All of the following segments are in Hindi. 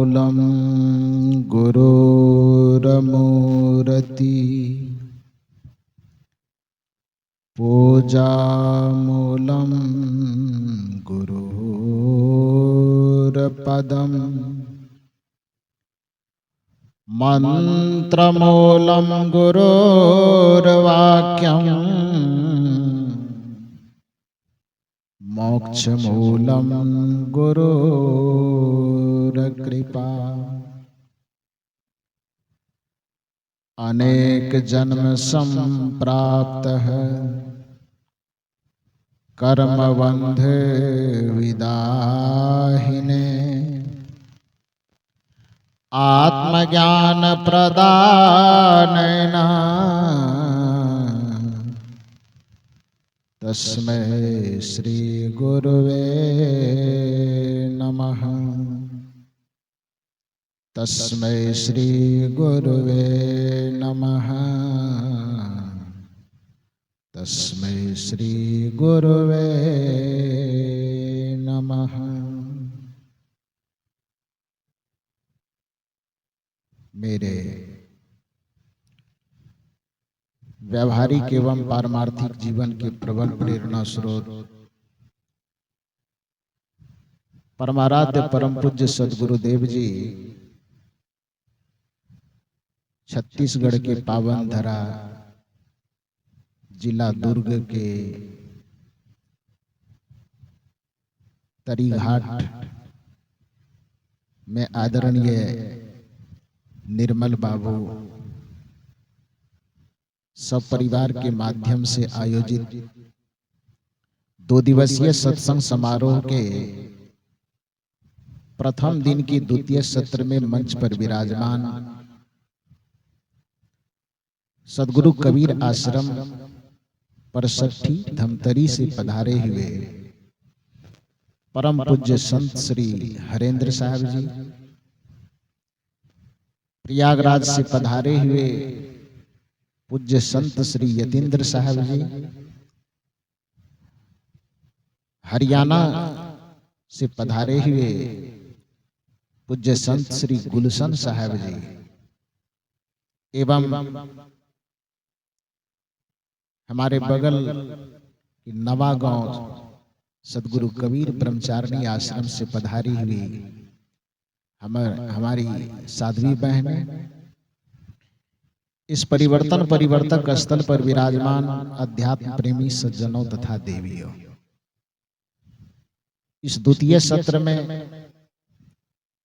मूलम गुरुरमूर्ति पूजामूलं गुरुर्पदं मंत्रमूलं गुरुर्वाक्यं मोक्षमूलं गुरुर्कृपा। अनेक जन्म संप्राप्तः कर्मबंध विदाहिने आत्मज्ञान प्रदानेन तस्मै श्री गुरुवे नमः। तस्मै श्री गुरुवे नमः। तस्मै श्री गुरुवे नमः। मेरे व्यावहारिक एवं पारमार्थिक जीवन के प्रबल प्रेरणा स्रोत परमाराध्य परम पूज्य सद्गुरुदेव जी छत्तीसगढ़ के पावन धरा जिला दुर्ग के तरीघाट में आदरणीय निर्मल बाबू सब परिवार के माध्यम से आयोजित 2 दिवसीय सत्संग समारोह के प्रथम दिन की द्वितीय सत्र में मंच पर विराजमान सद्गुरु कबीर आश्रम परसठी धमतरी से पधारे हुए परम पूज्य संत श्री हरेंद्र साहब जी, प्रयागराज से पधारे हुए पूज्य संत श्री यतीन्द्र साहब जी, हरियाणा से पधारे हुए पूज्य संत श्री गुलशन साहब जी एवं हमारे बगल की नवागांव सद्गुरु कबीर ब्रह्मचारिणी आश्रम से पधारी हुई हमारी साध्वी बहनें, इस परिवर्तक स्थल पर विराजमान अध्यात्म प्रेमी सज्जनों तथा देवियों, इस द्वितीय सत्र में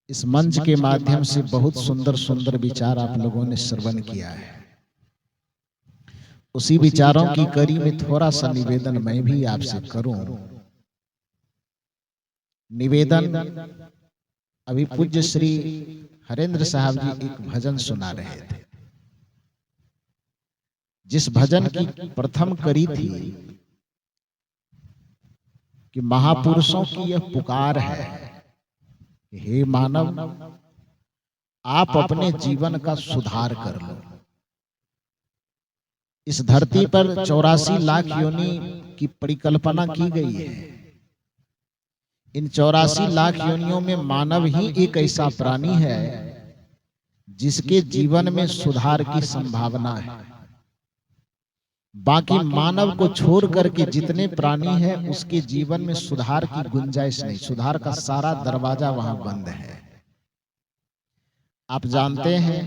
इस मंच के माध्यम से बहुत सुंदर सुंदर विचार आप लोगों ने श्रवण किया है। उसी विचारों की कड़ी में थोड़ा सा निवेदन मैं भी आपसे करूं। निवेदन, अभी पूज्य श्री हरेंद्र साहब जी एक भजन सुना रहे थे। जिस भजन की प्रथम कड़ी थी कि महापुरुषों की यह पुकार है, हे मानव आप अपने जीवन का सुधार कर लो। इस धरती पर 84 लाख योनि की परिकल्पना की गई है। इन 84 लाख योनियों में मानव ही एक ऐसा प्राणी है जिसके जीवन में सुधार की संभावना है। बाकी मानव को छोड़ करके जितने प्राणी हैं उसके जीवन में सुधार की गुंजाइश नहीं, सुधार का सारा दरवाजा वहां बंद है। आप जानते हैं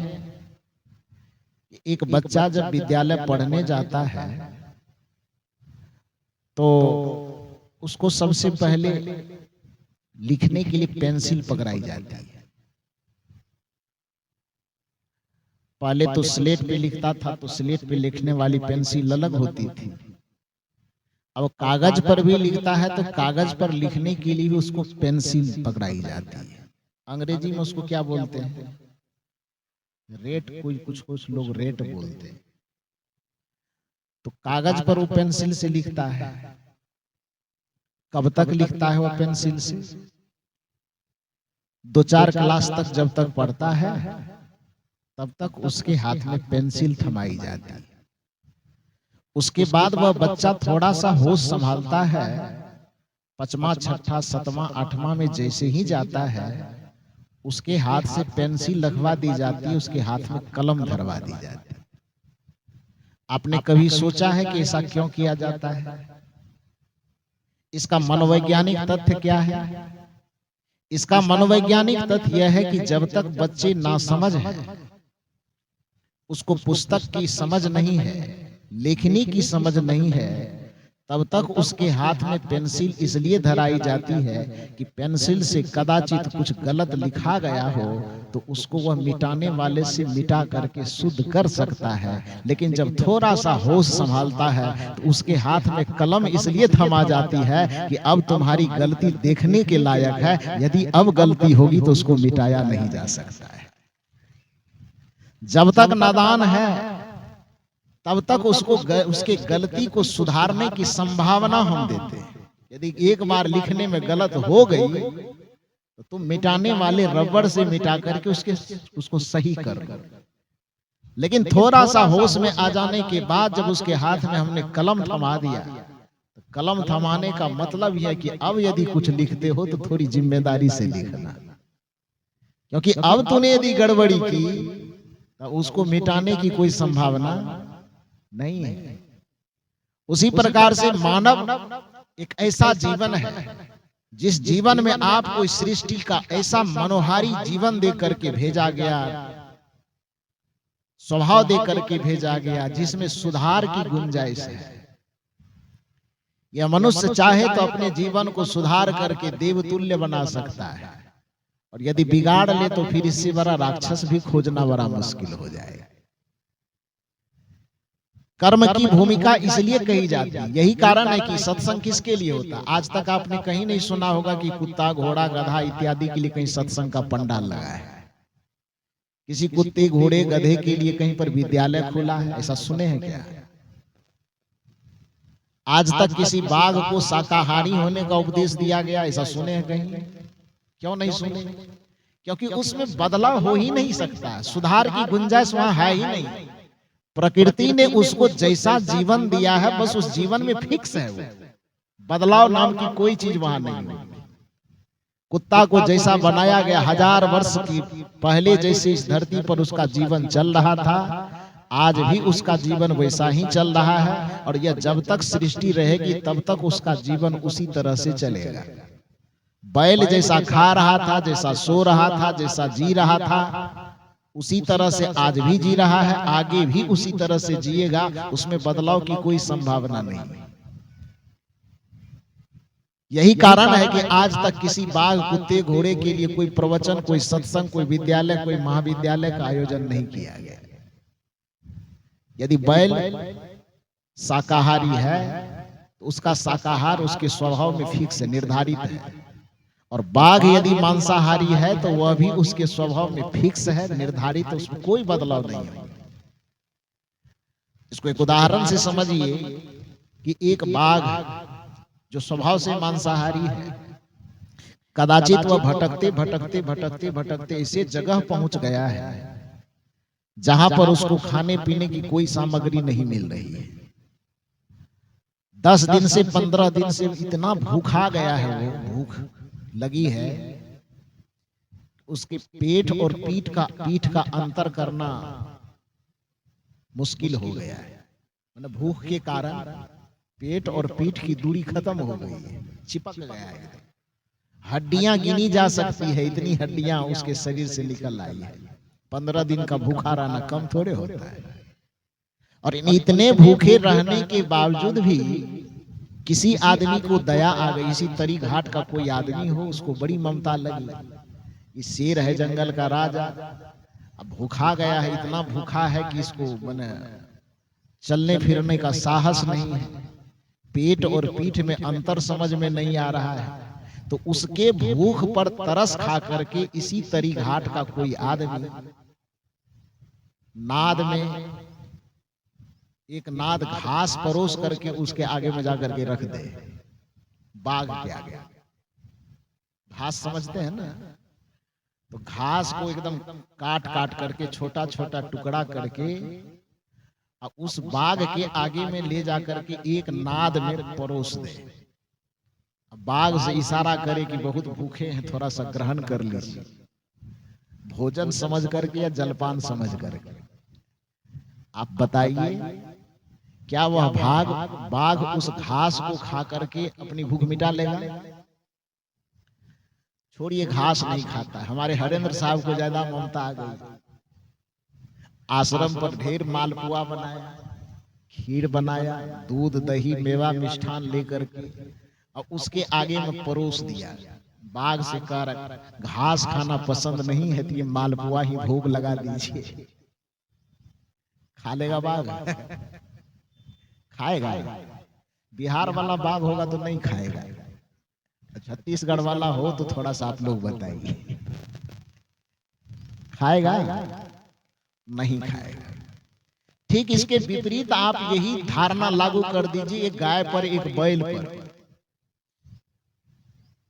एक बच्चा जब विद्यालय पढ़ने जाता है तो उसको सबसे पहले लिखने के लिए पेंसिल पकड़ाई जाती है। पहले तो स्लेट पे लिखता था तो स्लेट पे लिखने वाली पेंसिल अलग होती थी। अब कागज पर भी लिखता है तो कागज पर लिखने के लिए भी उसको पेंसिल पकड़ाई जाती है। अंग्रेजी में उसको क्या बोलते हैं? रेट, कोई कुछ लोग रेट बोलते हैं। तो कागज पर वो पेंसिल से लिखता है। कब तक लिखता है वो पेंसिल से? 2-4 क्लास तक जब तक पढ़ता है तब तक उसके हाथ में पेंसिल थमाई जाती है। उसके बाद वह बच्चा थोड़ा सा होश संभालता है, 5वां, 6ठा, 7वां, 8वां में जैसे ही जाता है उसके हाथ से पेंसिल लखवा दी जाती है, उसके हाथ में कलम धरवा दी जाती है। आपने कभी सोचा है कि ऐसा क्यों किया जाता है? इसका मनोवैज्ञानिक तथ्य क्या है? इसका मनोवैज्ञानिक तथ्य यह है कि जब तक बच्चे नासमझ है, उसको पुस्तक की समझ नहीं है, लेखनी की समझ नहीं है, तब तक उसके हाथ में पेंसिल इसलिए धराई जाती है कि पेंसिल से कदाचित कुछ गलत लिखा गया हो तो उसको वह मिटाने वाले से मिटा करके शुद्ध कर सकता है। लेकिन जब थोड़ा सा होश संभालता है तो उसके हाथ में कलम इसलिए थमा जाती है कि अब तुम्हारी गलती देखने के लायक है, यदि अब गलती होगी तो उसको मिटाया नहीं जा सकता है। जब तक नादान है तब तक उसको उसके गलती को सुधारने की संभावना हम देते हैं। यदि एक बार लिखने में गलत हो गई तो तुम मिटाने वाले रबड़ से मिटा करके उसको सही कर। लेकिन थोड़ा सा होश में आ जाने के बाद जब उसके हाथ में हमने कलम थमा दिया, तो कलम थमाने का मतलब यह है कि अब यदि कुछ लिखते हो तो थोड़ी जिम्मेदारी से लिखना, क्योंकि अब तूने यदि गड़बड़ी की तो उसको मिटाने की कोई संभावना नहीं है। उसी प्रकार से मानव एक ऐसा जीवन है जिस जीवन में आपको सृष्टि का ऐसा मनोहारी जीवन दे करके भेजा गया, स्वभाव दे करके भेजा गया जिसमें सुधार की गुंजाइश है। यह मनुष्य चाहे तो अपने जीवन को सुधार करके देवतुल्य बना सकता है, और यदि बिगाड़ ले तो फिर इससे बड़ा राक्षस भी खोजना बड़ा मुश्किल हो जाएगा। कर्म की भूमिका इसलिए कही जाती है, यही कारण है कि सत्संग किसके लिए होता है। आज तक आपने कहीं नहीं सुना होगा कि कुत्ता, घोड़ा, गधा इत्यादि के लिए कहीं सत्संग का पंडाल लगा है। किसी कुत्ते, घोड़े, गधे के लिए कहीं पर विद्यालय खुला है, ऐसा सुने हैं क्या? आज तक किसी बाघ को शाकाहारी होने का उपदेश दिया गया, ऐसा सुने हैं कहीं? क्यों नहीं सुने? क्योंकि उसमें बदलाव हो ही नहीं सकता, सुधार की गुंजाइश वहां है ही नहीं। प्रकृति ने उसको जैसा जीवन दिया है बस उस जीवन में फिक्स है, वो बदलाव नाम की कोई चीज वहां नहीं है। कुत्ता को जैसा बनाया गया 1000 वर्ष की पहले जैसे इस धरती पर उसका जीवन चल रहा था, आज भी उसका जीवन वैसा ही चल रहा है, और यह जब तक सृष्टि रहेगी तब तक उसका जीवन उसी तरह से चलेगा। बैल जैसा खा रहा था, जैसा सो रहा था, जैसा जी रहा था, उसी तरह से आज भी जी रहा है, आगे भी उसी तरह से जिएगा, उसमें बदलाव की कोई संभावना नहीं। यही कारण है कि आज तक किसी बाघ, कुत्ते, घोड़े के लिए कोई प्रवचन, कोई सत्संग, कोई विद्यालय, कोई महाविद्यालय का आयोजन नहीं किया गया। यदि बैल शाकाहारी है तो उसका शाकाहार उसके स्वभाव में फिक्स है, निर्धारित है, और बाघ यदि मांसाहारी है तो वह भी उसके स्वभाव में फिक्स है, निर्धारित है, उसमें कोई बदलाव नहीं है। इसको एक उदाहरण से समझिए कि एक बाघ जो स्वभाव से मांसाहारी है, कदाचित वह भटकते भटकते भटकते भटकते ऐसे जगह पहुंच गया है जहां पर उसको खाने पीने की कोई सामग्री नहीं मिल रही है। 10 दिन से 15 दिन से इतना भूखा गया है, वो भूख लगी है, उसके पेट और पीठ का अंतर करना मुश्किल हो गया है। मतलब भूख के कारण पेट और पीठ की दूरी खत्म हो गई है, चिपक गया है। हड्डियां गिनी जा सकती है, इतनी हड्डियां उसके शरीर से निकल आई है। 15 दिन का भूखा रहना कम थोड़े होता है। और इतने भूखे रहने के बावजूद भी किसी आदमी को दया आ गई, इसी तरी घाट का कोई आदमी हो, उसको बड़ी ममता लगी। ये शेर है जंगल का राजा, अब भूखा गया है, इतना भूखा है कि इसको माने चलने फिरने का साहस नहीं है, पेट और पीठ में अंतर समझ में नहीं आ रहा है, तो उसके भूख पर तरस खा करके इसी तरी घाट का कोई आदमी नाद में एक नाद घास परोस करके उसके आगे में जाकर के रख दे, बाघ के आगे। घास समझते हैं ना, तो घास को एकदम काट काट करके छोटा छोटा टुकड़ा करके उस बाघ के आगे में ले जाकर के एक नाद में परोस दे। बाघ से इशारा करे कि बहुत भूखे हैं, थोड़ा सा ग्रहण कर लीजिए। भोजन समझ करके या जलपान समझ करके? आप बताइए, क्या वह बाघ उस घास को खा करके अपनी भूख मिटा लेगा? छोड़िए, घास नहीं खाता। हमारे हरेंद्र साहब को ज्यादा ममता आ गई। आश्रम पर ढेर मालपुआ बनाया, खीर बनाया, दूध दही मेवा मिष्ठान लेकर के, और उसके आगे में परोस दिया। बाघ से कह रहा, घास खाना पसंद नहीं है तो ये मालपुआ ही भोग लगा दीजिए। खा लेगा बाघ? खाएगा? बिहार वाला बाघ होगा तो नहीं खाएगा। छत्तीसगढ़ वाला हो तो थोड़ा सा आप लोग बताइए, खाएगा? नहीं खाएगा। ठीक इसके विपरीत आप यही धारणा लागू कर दीजिए एक गाय पर, एक बैल पर।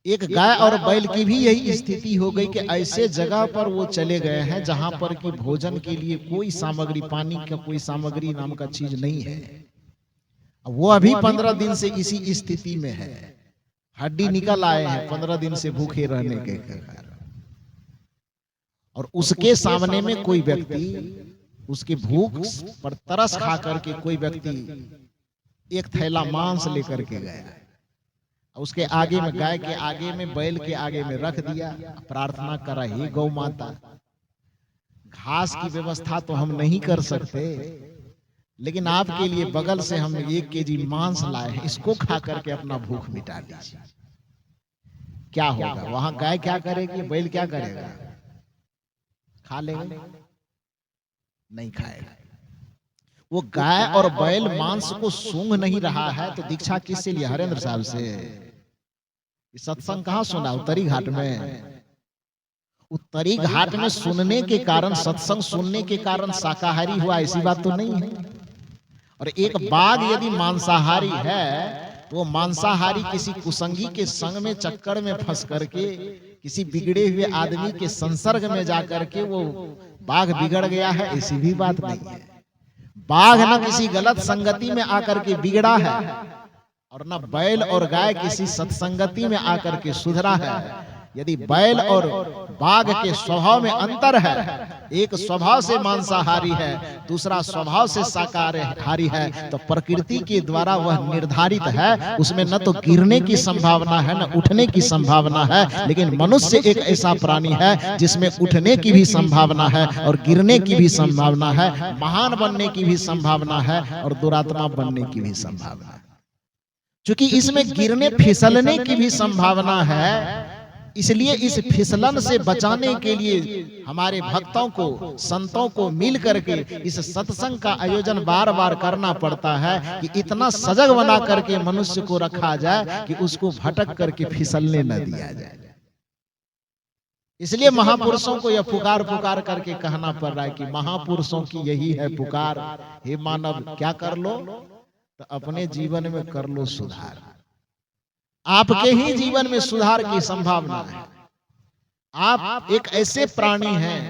एक गाय और बैल की भी यही स्थिति हो गई कि ऐसे जगह पर वो चले गए हैं जहां पर कि भोजन के लिए कोई सामग्री, पानी का कोई सामग्री नाम का चीज नहीं है। वो अभी 15 दिन से इसी स्थिति में है। हड्डी निकल आए हैं 15 दिन से भूखे रहने के कारण। और उसके सामने में कोई व्यक्ति उसकी भूख पर तरस खा करके कोई व्यक्ति एक थैला मांस लेकर के गया, उसके आगे में, गाय के आगे में, बैल के आगे में रख दिया, प्रार्थना करा, हे गौ माता, घास की व्यवस्था तो हम नहीं कर सकते, लेकिन आपके लिए बगल से हम 1 केजी मांस लाए हैं, इसको खा करके अपना भूख मिटा लीजिए। क्या होगा? वहां गाय क्या करेगी, बैल क्या करेगा? खा लेगा? नहीं खाएगा। वो गाय और बैल मांस को सूंघ नहीं रहा है तो दीक्षा किससे लिया? हरेंद्र साहब से। सत्संग कहाँ सुना? उत्तरी घाट में। उत्तरी घाट में सुनने के कारण, सत्संग सुनने के कारण शाकाहारी हुआ, ऐसी बात तो नहीं है। और एक बाघ यदि मांसाहारी है तो वो मांसाहारी किसी कुसंगी के संग में, चक्कर में फंस करके, किसी बिगड़े हुए आदमी के संसर्ग में जाकर के वो बाघ बिगड़ गया है, ऐसी भी बात नहीं है। बाघ न किसी गलत संगति में आकर के बिगड़ा है और न बैल और गाय किसी सत्संगति में आकर के सुधरा है। यदि बैल और बाघ के स्वभाव में अंतर है, एक स्वभाव से मांसाहारी है, दूसरा स्वभाव से शाकाहारी है, तो प्रकृति के द्वारा वह निर्धारित है। उसमें न तो गिरने की संभावना है न उठने की संभावना है। लेकिन मनुष्य एक ऐसा प्राणी है जिसमें उठने की भी संभावना है और गिरने की भी संभावना है, महान बनने की भी संभावना है और दुरात्मा बनने की भी संभावना है। क्योंकि इसमें गिरने फिसलने की भी संभावना है, इसलिए इस फिसलन से बचाने के लिए हमारे भक्तों को, संतों को मिल करके इस सत्संग का आयोजन बार बार करना पड़ता है कि इतना सजग बना करके मनुष्य को रखा जाए कि उसको भटक करके फिसलने न दिया जाए। इसलिए महापुरुषों को यह पुकार पुकार करके कहना पड़ रहा है कि महापुरुषों की यही है पुकार, हे मानव क्या कर लो? तो अपने जीवन में कर लो सुधार। आपके ही जीवन में सुधार की संभावना है। आप एक ऐसे प्राणी हैं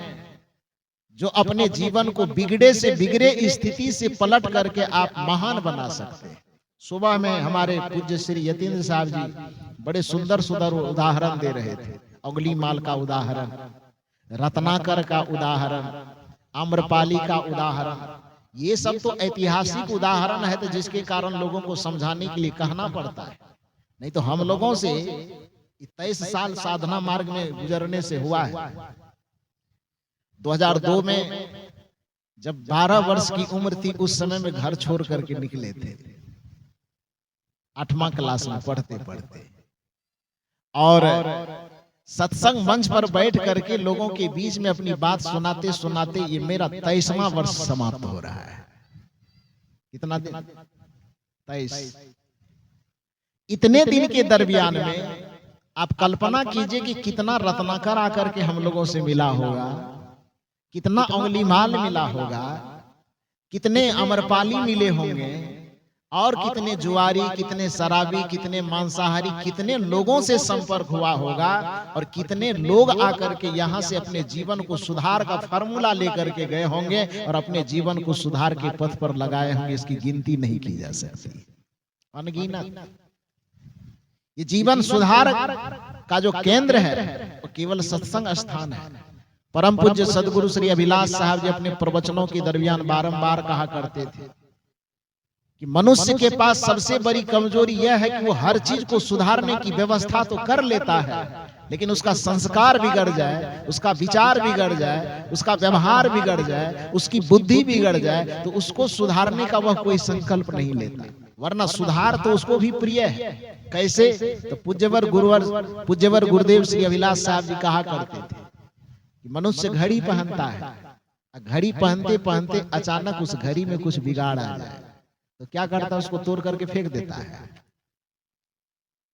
जो अपने जीवन को बिगड़े से बिगड़े स्थिति से पलट करके आप महान बना सकते हैं। सुबह में हमारे पूज्य श्री यतीन्द्र साहब जी बड़े सुंदर सुंदर उदाहरण दे रहे थे। अगली माल का उदाहरण, रत्नाकर का उदाहरण, आम्रपाली का उदाहरण, ये सब तो ऐतिहासिक उदाहरण है, तो जिसके कारण लोगों को समझाने के लिए कहना पड़ता है। नहीं तो हम लोगों से 23 साल साधना मार्ग में गुजरने से हुआ है। 2002 में जब 12 वर्ष की उम्र थी, उस समय में घर छोड़ करके निकले थे, 8वां क्लास में पढ़ते पढ़ते, और सत्संग मंच पर बैठ करके लोगों के बीच में अपनी बात सुनाते सुनाते ये मेरा 23वां वर्ष समाप्त हो रहा है। कितना दिन? 23। इतने दिन के दरमियान में आप कल्पना कीजिए कि कितना रत्नाकर आकर के हम लोगों से मिला होगा, कितना अंगुलीमाल मिला होगा, कितने अमरपाली मिले होंगे, और कितने जुआरी, कितने शराबी, कितने मांसाहारी, कितने लोगों से संपर्क हुआ होगा, और कितने लोग आकर के यहाँ से अपने जीवन को सुधार का फार्मूला लेकर के गए होंगे और अपने जीवन को सुधार के पथ पर लगाए होंगे। इसकी गिनती नहीं की जा सकती, अनगिनत। ये जीवन सुधार का जो केंद्र है वो केवल सत्संग स्थान है। परम पूज्य सदगुरु श्री अभिलाष साहब जी अपने प्रवचनों के दरमियान बारंबार कहा करते थे कि मनुष्य के पास सबसे बड़ी कमजोरी यह है कि वो हर चीज को सुधारने की व्यवस्था तो कर लेता है, लेकिन उसका संस्कार बिगड़ जाए, उसका विचार बिगड़ जाए, उसका व्यवहार बिगड़ जाए, उसकी बुद्धि बिगड़ जाए, तो उसको सुधारने का वह कोई संकल्प नहीं लेता। वरना सुधार तो उसको भी प्रिय है। कैसे? तो पूज्यवर गुरुदेव श्री अभिलाष साहब जी कहा करते थे कि मनुष्य घड़ी पहनता है, घड़ी पहनते पहनते अचानक उस घड़ी में कुछ बिगाड़ आ जाए तो क्या करता है? उसको तोड़ करके फेंक देता है।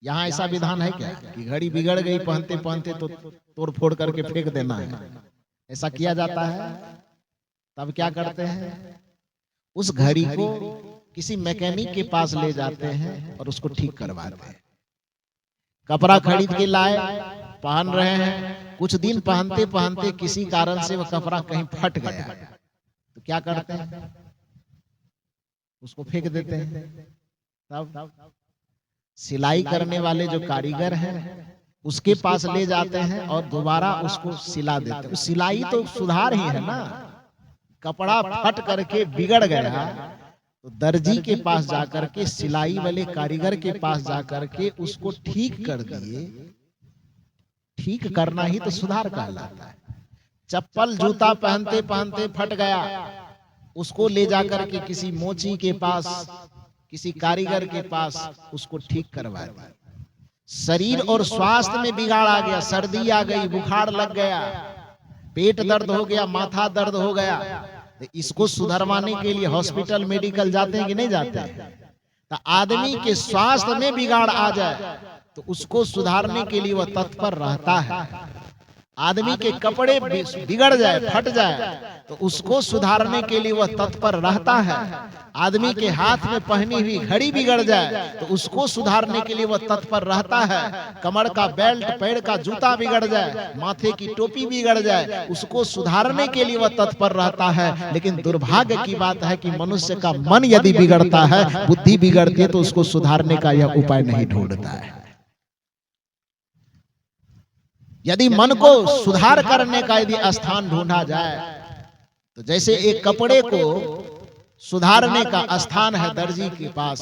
यहाँ ऐसा विधान है क्या कि घड़ी बिगड़ गई पहनते पहनते तो तोड़ फोड़ करके फेंक देना है? ऐसा किया जाता है? तब क्या करते हैं? उस घड़ी को किसी मैकेनिक के पास ले जाते हैं और उसको ठीक करवाते हैं। कपड़ा खरीद के लाए, पहन रहे हैं, कुछ दिन पहनते पहनते किसी कारण से वह कपड़ा कहीं फट गया तो क्या करते हैं? उसको फेंक देते हैं। तब सिलाई करने वाले जो कारीगर हैं उसके पास ले जाते हैं और दोबारा उसको सिला देते हैं। सिलाई तो सुधार ही है ना। कपड़ा फट करके बिगड़ गया तो दर्जी के पास जाकर के, सिलाई वाले कारीगर के पास जाकर के उसको ठीक कर दिए। ठीक करना ही तो सुधार कहलाता है। चप्पल जूता पहनते पहनते फट गया, उसको ले जाकर के किसी मोची के पास, किसी कारीगर के पास उसको ठीक करवा दिया। शरीर और स्वास्थ्य में बिगाड़ आ गया, सर्दी आ गई, बुखार लग गया, पेट दर्द हो गया, माथा दर्द हो गया, तो इसको सुधरवाने के लिए हॉस्पिटल मेडिकल जाते हैं कि नहीं जाते हैं? तो आदमी के स्वास्थ्य में बिगाड़ आ जाए तो उसको सुधारने के लिए वह तत्पर रहता है। आदमी के कपड़े बिगड़ जाए, फट जाए तो उसको सुधारने के लिए वह तत्पर रहता है। आदमी के हाथ में पहनी हुई घड़ी बिगड़ जाए तो उसको सुधारने के लिए वह तत्पर रहता है। कमर का बेल्ट, पैर का जूता बिगड़ जाए, माथे की टोपी बिगड़ जाए, उसको सुधारने के लिए वह तत्पर रहता है। लेकिन दुर्भाग्य की बात है कि मनुष्य का मन यदि बिगड़ता है, बुद्धि बिगड़ती है, तो उसको सुधारने का यह उपाय नहीं ढूंढता है। यदि मन को सुधार करने का यदि स्थान ढूंढा जाए तो जैसे एक कपड़े को सुधारने का स्थान है दर्जी के पास,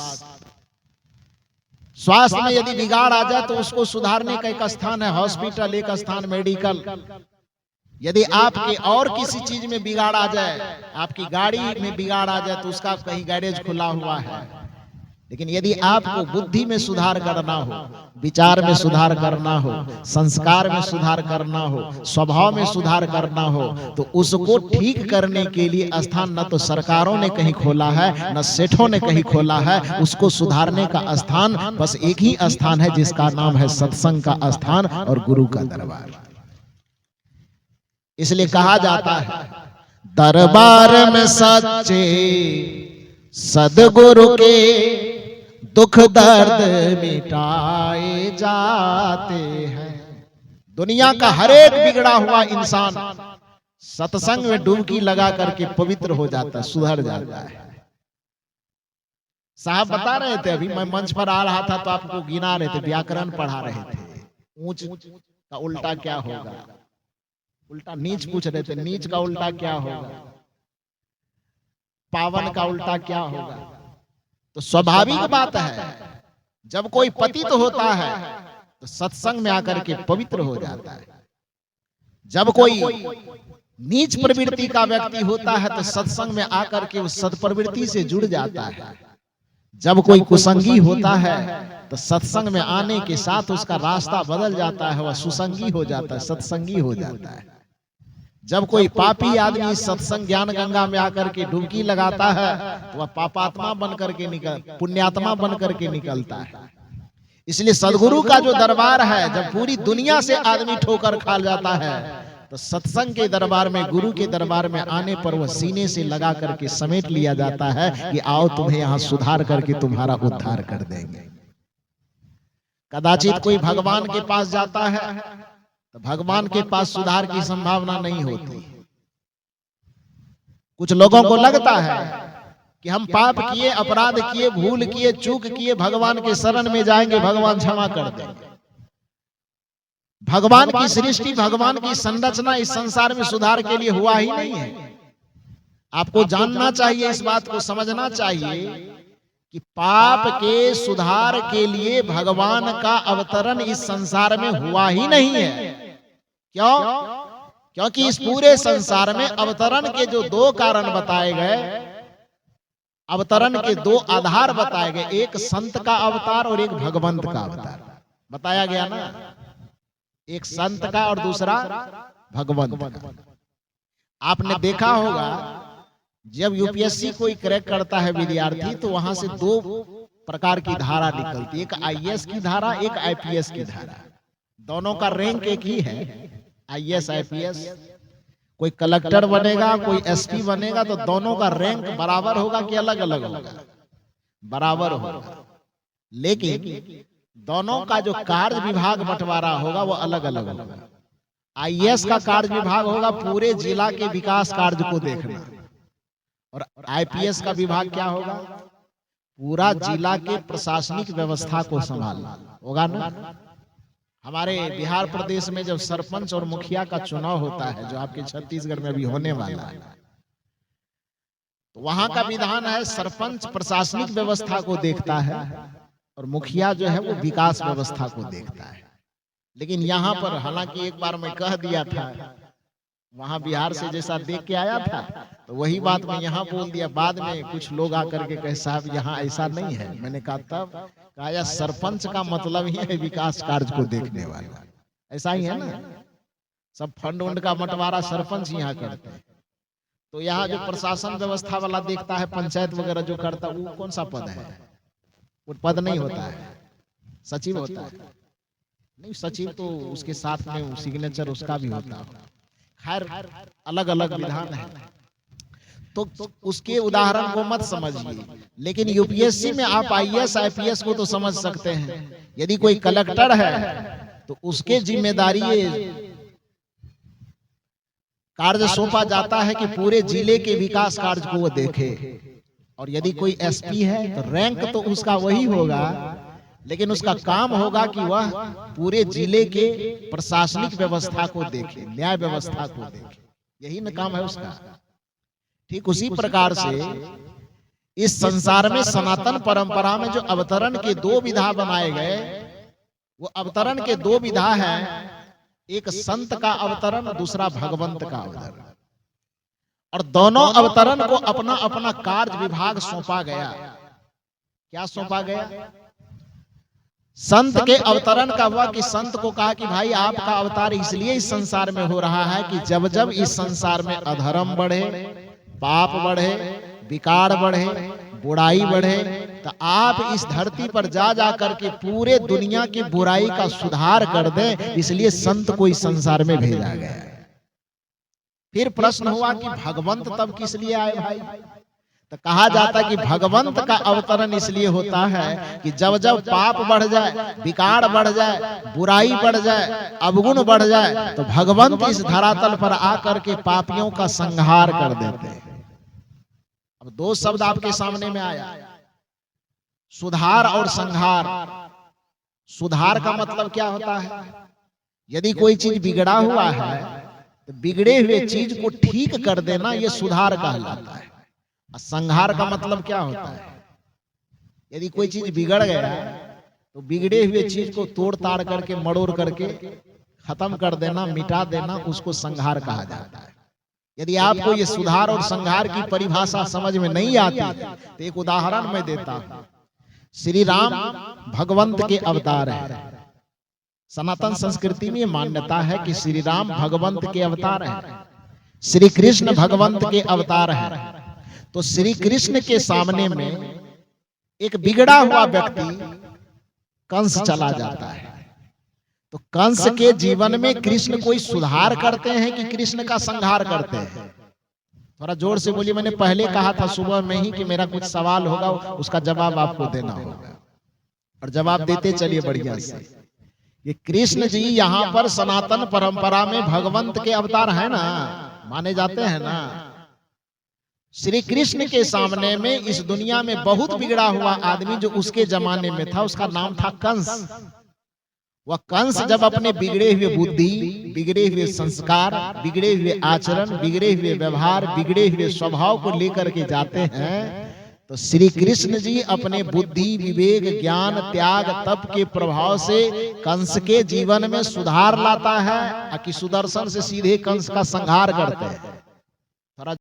स्वास्थ्य में यदि बिगाड़ आ जाए तो उसको सुधारने का एक स्थान है हॉस्पिटल, एक स्थान मेडिकल। यदि आपके और किसी चीज में बिगाड़ आ जाए, आपकी गाड़ी में बिगाड़ आ जाए तो उसका कहीं गैरेज खुला हुआ है। लेकिन यदि आपको बुद्धि में सुधार करना हो, विचार में सुधार करना हो, संस्कार में सुधार करना हो, स्वभाव में सुधार करना हो, तो उसको ठीक करने के लिए स्थान न तो सरकारों ने कहीं खोला है, न सेठों ने कहीं खोला है। उसको सुधारने का स्थान बस एक ही स्थान है, जिसका नाम है सत्संग का स्थान और गुरु का दरबार। इसलिए कहा जाता है दरबार में सच्चे सदगुरु के दुख दर्द मिटाए जाते हैं। दुनिया का हर एक बिगड़ा हुआ इंसान सत्संग में डुबकी लगा करके पवित्र हो जाता है, सुधर जाता है। साहब बता रहे थे, अभी मैं मंच पर आ रहा था तो आपको गिना रहे थे, व्याकरण पढ़ा रहे थे। ऊंच का उल्टा क्या होगा? उल्टा नीच पूछ रहे थे, नीच का उल्टा क्या होगा? पावन का उल्टा क्या होगा? तो स्वाभाविक बात है, जब कोई पतित होता है तो सत्संग में आकर के पवित्र हो जाता है। जब कोई नीच प्रवृत्ति का व्यक्ति होता है तो सत्संग में आकर के उस सत्प्रवृत्ति से जुड़ जाता है। जब कोई कुसंगी होता है तो सत्संग में आने के साथ उसका रास्ता बदल जाता है, वह सुसंगी हो जाता है, सत्संगी हो जाता है। जब कोई पापी आदमी सत्संग ज्ञान गंगा में आकर के डुबकी लगाता है तो वह पापात्मा बन करके पुण्यात्मा बन करके निकलता है। इसलिए सदगुरु का जो दरबार है, जब पूरी दुनिया से आदमी ठोकर खा जाता है तो सत्संग के दरबार में, गुरु के दरबार में आने पर वह सीने से लगा करके समेट लिया जाता है कि आओ तुम्हें यहाँ सुधार करके तुम्हारा उद्धार कर देंगे। कदाचित कोई भगवान के पास जाता है तो भगवान के पास सुधार की संभावना नहीं होती। कुछ लोगों को लगता है कि हम पाप किए, अपराध किए, भूल किए, चूक किए, भगवान के शरण में जाएंगे, भगवान क्षमा कर देंगे। भगवान की सृष्टि, भगवान की संरचना इस संसार में सुधार के लिए हुआ ही नहीं है। आपको जानना चाहिए, इस बात को समझना चाहिए कि पाप के सुधार के लिए भगवान का अवतरण इस संसार में हुआ ही नहीं है। क्यों? क्योंकि इस पूरे संसार में अवतरण के जो दो कारण बताए गए, अवतरण के दो आधार बताए गए, एक संत का अवतार और एक भगवंत का अवतार बताया गया ना। एक संत का और दूसरा भगवंत का। आपने देखा होगा जब यूपीएससी कोई क्रैक करता है विद्यार्थी, तो वहां से दो प्रकार की धारा निकलती है, एक आईएएस की धारा, एक आईपीएस की धारा। दोनों का रैंक एक ही है, आईएएस आईपीएस। कोई कलेक्टर बनेगा, कोई एसपी बनेगा, तो दोनों का रैंक बराबर होगा कि अलग अलग होगा? बराबर होगा। लेकिन दोनों का जो कार्य विभाग बंटवारा होगा वो अलग अलग होगा। आईएएस का कार्य विभाग होगा पूरे जिला के विकास कार्य को देखना, और आईपीएस का विभाग क्या होगा? पूरा जिला के प्रशासनिक व्यवस्था को संभालना होगा ना। हमारे बिहार प्रदेश में जब सरपंच और मुखिया का चुनाव होता है, जो आपके छत्तीसगढ़ में भी होने वाला है, तो वहां का विधान है सरपंच प्रशासनिक व्यवस्था को देखता है और मुखिया जो है वो विकास व्यवस्था को देखता है। लेकिन यहाँ पर, हालांकि एक बार मैं कह दिया था, वहां बिहार से जैसा देख के आया था, तो वही बात मैं यहाँ बोल दिया। बाद में कुछ लोग आकर के कहे साहब यहाँ ऐसा नहीं है। मैंने कहा तब कहा यार, सरपंच का मतलब ही है विकास कार्य को देखने वाला, ऐसा ही है ना। सब फंड उंड का बंटवारा सरपंच यहाँ करते हैं, तो यहाँ जो प्रशासन व्यवस्था वाला देखता है, पंचायत वगैरह जो करता है, वो कौन सा पद है? वो पद नहीं होता है, सचिव होता है। नहीं, सचिव तो उसके साथ में सिग्नेचर उसका भी होता है। खैर अलग अलग विधान है, तो उसके उदाहरण को मत समझिए। लेकिन यूपीएससी में आप आईएएस आईपीएस को तो समझ सकते हैं। यदि कोई कलेक्टर है तो उसके जिम्मेदारी कार्य सौंपा जाता है कि पूरे जिले के विकास कार्य को वो देखे। और यदि कोई एसपी है तो रैंक तो उसका वही होगा, लेकिन उसका काम होगा कि वह पूरे जिले के प्रशासनिक व्यवस्था को देखे, न्याय व्यवस्था को देखे। यही न काम है उसका। ठीक उसी प्रकार से इस संसार में सनातन परंपरा में जो अवतरण के दो विधा बनाए गए, वो अवतरण के दो विधा है, एक संत का अवतरण, दूसरा भगवंत का अवतरण। और दोनों अवतरण को अपना अपना कार्य विभाग सौंपा गया। क्या सौंपा गया? संत के अवतरण का हुआ कि संत को कहा कि भाई आपका अवतार इसलिए इस संसार में हो रहा है कि जब जब इस संसार में अधर्म बढ़े, पाप बढ़े, विकार बढ़े, बुराई बढ़े, तो आप इस धरती पर जा जा करके पूरे दुनिया की बुराई का सुधार कर दें, इसलिए संत को इस संसार में भेजा गया। फिर प्रश्न हुआ कि भगवंत तब किस लिए आए भाई? तो कहा जाता है कि भगवंत का अवतरण इसलिए होता है कि जब जब पाप बढ़ जाए, विकार बढ़ जाए, बुराई बढ़ जाए, अवगुण बढ़ जाए, तो भगवंत इस धरातल पर आकर के पापियों का संहार कर देते हैं। अब दो शब्द आपके सामने में आया, सुधार और संहार। सुधार का मतलब क्या होता है? यदि कोई चीज बिगड़ा हुआ है तो बिगड़े हुए चीज को ठीक कर देना, यह सुधार कहलाता है। संहार का मतलब क्या होता है? यदि कोई चीज बिगड़ गया तो बिगड़े हुए चीज को तोड़ ताड़ करके, मड़ोड़ करके खत्म कर देना, मिटा देना, उसको संहार कहा जाता है। यदि आपको ये सुधार और संहार की परिभाषा समझ में नहीं आती तो एक उदाहरण मैं देता हूं। श्री राम भगवंत के अवतार है। सनातन संस्कृति में मान्यता है कि श्री राम भगवंत के अवतार है, श्री कृष्ण भगवंत के अवतार है। तो श्री कृष्ण के सामने में एक बिगड़ा हुआ व्यक्ति कंस चला जाता है, तो कंस के जीवन में कृष्ण कोई सुधार करते हैं कि कृष्ण का संहार करते हैं? थोड़ा जोर से बोलिए। मैंने पहले कहा था सुबह में ही कि मेरा कुछ सवाल होगा, उसका जवाब आपको देना होगा, और जवाब देते चलिए बढ़िया से। ये कृष्ण जी यहाँ पर सनातन परंपरा में भगवंत के अवतार है ना, माने जाते हैं ना। श्री कृष्ण के सामने में इस दुनिया में बहुत बिगड़ा हुआ आदमी जो उसके जमाने में था, उसका नाम था कंस। वह कंस जब अपने बिगड़े हुए बुद्धि, बिगड़े हुए संस्कार, बिगड़े हुए आचरण, बिगड़े हुए व्यवहार, बिगड़े हुए स्वभाव को लेकर के जाते हैं, तो श्री कृष्ण जी अपने बुद्धि, विवेक, ज्ञान, त्याग, तप के प्रभाव से कंस के जीवन में सुधार लाता है कि सुदर्शन से सीधे कंस का संहार करते हैं।